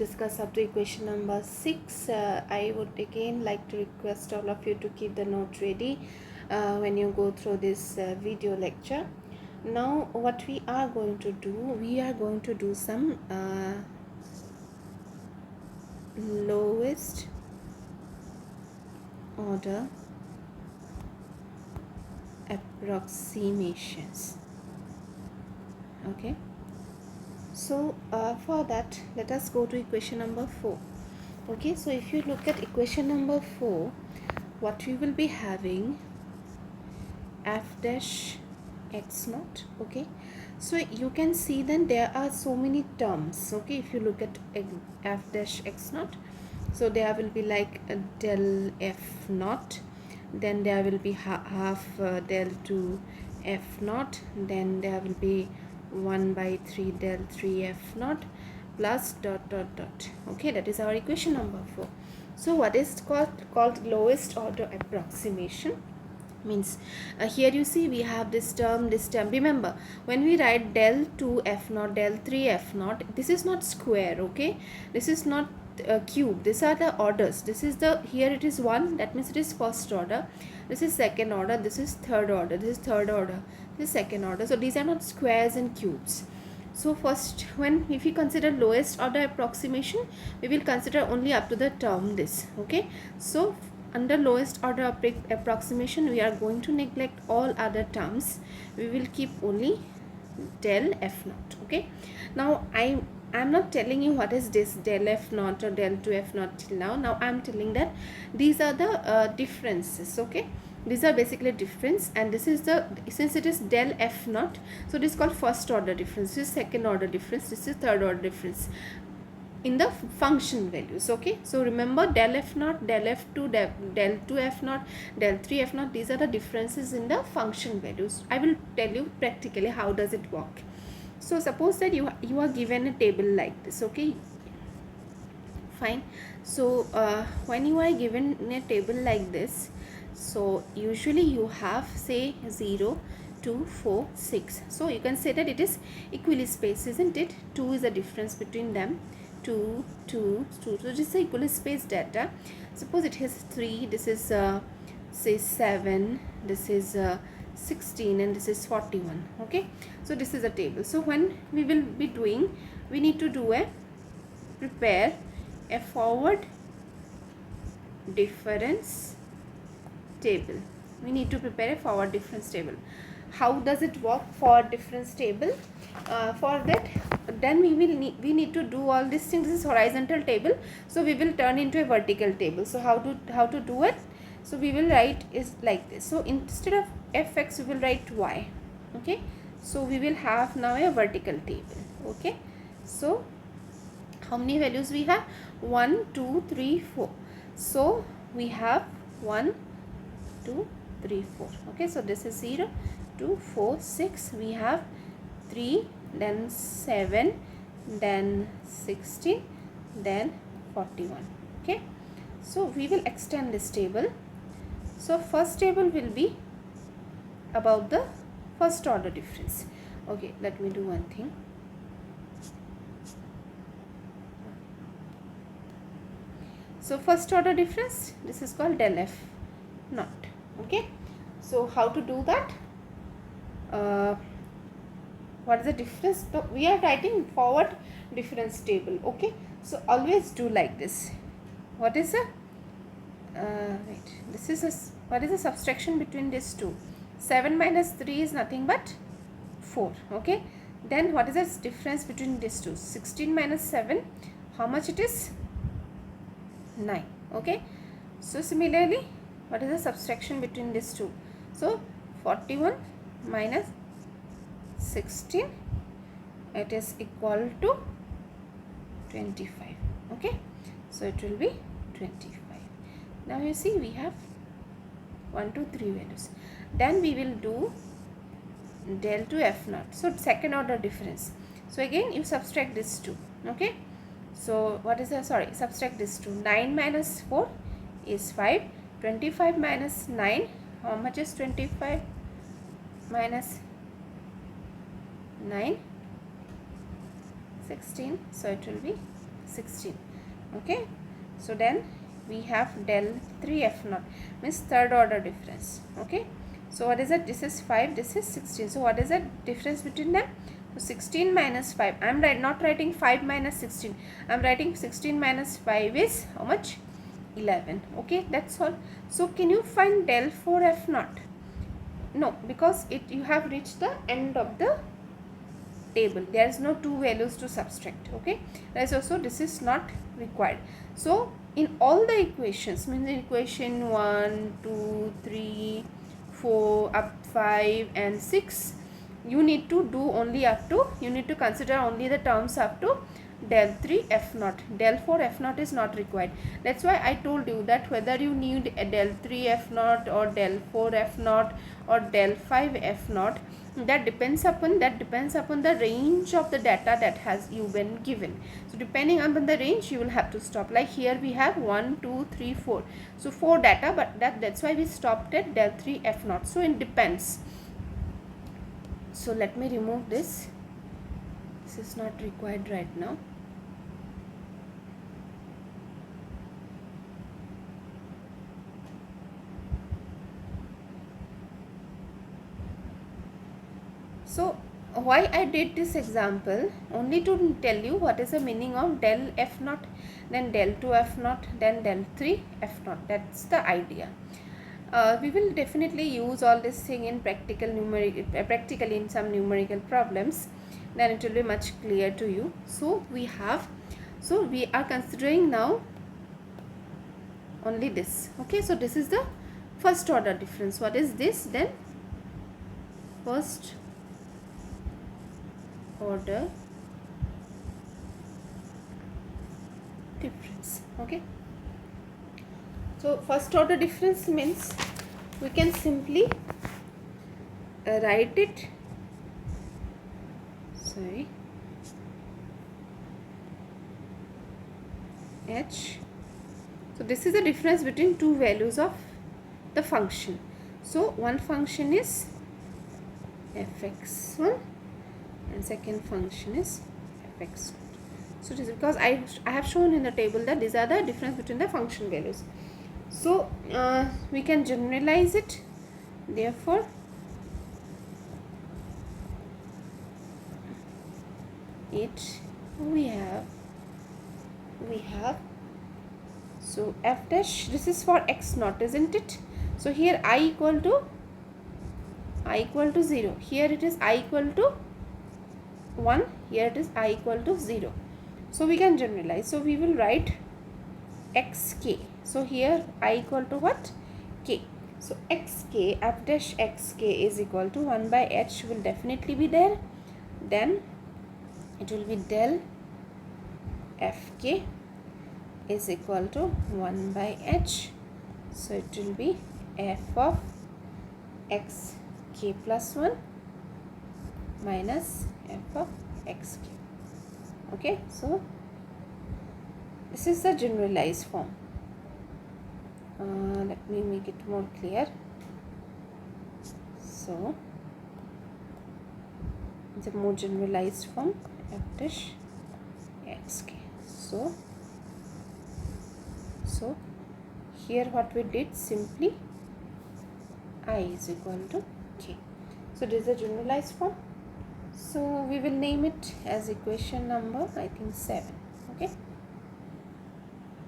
discuss up to equation number 6. I would again like to request all of you to keep the note ready when you go through this video lecture. Now what we are going to do, some lowest order approximations. Okay, so for that, let us go to equation number 4. Okay, so if you look at equation number 4, what we will be having, f dash x naught. Okay, so you can see then there are so many terms. Okay, if you look at f dash x naught, so there will be like a del f naught, then there will be half del 2 f naught, then there will be 1/3 del 3 f naught plus dot dot dot. Okay, that is our equation number 4. So what is called lowest order approximation? Means here you see we have this term. Remember, when we write del 2 f naught, del 3 f naught, this is not square. Okay, this is not cube. These are the orders. This is the, here it is 1, that means it is first order, this is second order, this is third order, this is third order, this is second order. So these are not squares and cubes. So first, if we consider lowest order approximation, we will consider only up to the term this. Okay, so under lowest order approximation, we are going to neglect all other terms. We will keep only del f naught. Okay, now I'm not telling you what is this del f naught or del 2 f naught till now. Now I'm telling that these are the differences. Okay, these are basically difference, and this is the, since it is del f naught, so it is called first order difference, this is second order difference, this is third order difference in the function values. Okay, so remember del f naught, del f2, del 2 f naught, del 3 f naught, these are the differences in the function values. I will tell you practically how does it work. So suppose that you are given a table like this. Okay, fine. So when you are given a table like this, so usually you have say 0, 2, 4, 6. So you can say that it is equally spaced, isn't it? 2 is the difference between them. 2, 2, 2. So this is equally spaced data. Suppose it has 3. This is say 7. This is 16, and this is 41. Okay, so this is a table. So when we will be doing, we need to prepare a forward difference table. We need to prepare a forward difference table. How does it work for difference table? For that, then we need to do all these things. This is horizontal table, so we will turn into a vertical table. So how to do it? So we will write is like this. So instead of fx, we will write y. Okay, so we will have now a vertical table. Okay, so how many values we have? 1, 2, 3, 4. So we have 1, 2, 3, 4. Okay, so this is 0, 2, 4, 6. We have 3, then 7, then 16, then 41. Okay, so we will extend this table. So first table will be about the first order difference. Okay, let me do one thing. So first order difference, this is called del f naught. Okay, so how to do that? What is the difference? So we are writing forward difference table. Okay, so always do like this. What is the this is what is the subtraction between these two? 7 minus 3 is nothing but 4. Okay, then what is the difference between these two? 16 minus 7, how much it is? 9. Okay, so similarly, what is the subtraction between these two? So 41 minus 16, it is equal to 25. Okay, so it will be 25. Now you see we have 1, 2, 3 values. Then we will do del 2 f naught. So second order difference. So again you subtract this 2. Okay, so what is the, subtract this 2. 9 minus 4 is 5. 25 minus 9, how much is 25 minus 9? 16. So it will be 16. Okay, so then we have del 3 f naught, means third order difference. Okay, so what is it? This is 5, this is 16. So what is the difference between them? So 16 minus 5. I am not writing 5 minus 16. I am writing 16 minus 5 is how much? 11. Okay, that's all. So can you find del 4 f naught? No, because you have reached the end of the table. There is no two values to subtract. Okay, that's also, this is not required. So in all the equations, means in equation 1, 2, 3, 4 up 5 and 6, you need to do only up to, you need to consider only the terms up to del 3 f naught. Del 4 f naught is not required. That's why I told you that whether you need a del 3 f naught or del 4 f naught or del 5 f naught, that depends upon the range of the data that has you been given. So depending upon the range, you will have to stop. Like here we have 1, 2, 3, 4. So 4 data, but that's why we stopped at del 3 f naught. So it depends. So let me remove this. This is not required right now. So why I did this example? Only to tell you what is the meaning of del f naught, then del 2 f naught, then del 3 f naught. That's the idea. We will definitely use all this thing in practically in some numerical problems. Then it will be much clear to you. So we are considering now only this. Okay, so this is the first order difference. What is this then? First order difference. Okay, so first order difference means we can simply write it, h. So this is the difference between two values of the function. So one function is fx1 and second function is fx. So it is because I have shown in the table that these are the difference between the function values. So we can generalize it. Therefore we have so f dash, this is for x naught, isn't it? So here I equal to 0, here it is I equal to 1, here it is I equal to 0. So we can generalize. So we will write xk. So here I equal to what? K. So xk, f dash xk is equal to 1 by h will definitely be there. Then it will be del fk is equal to 1 by h. So it will be f of xk plus 1 minus f of xk. Okay, so this is the generalized form. Let me make it more clear. So it's a more generalized form, f dash xk. So here what we did, simply I is equal to k. So this is a generalized form. So we will name it as equation number, I think 7. Okay.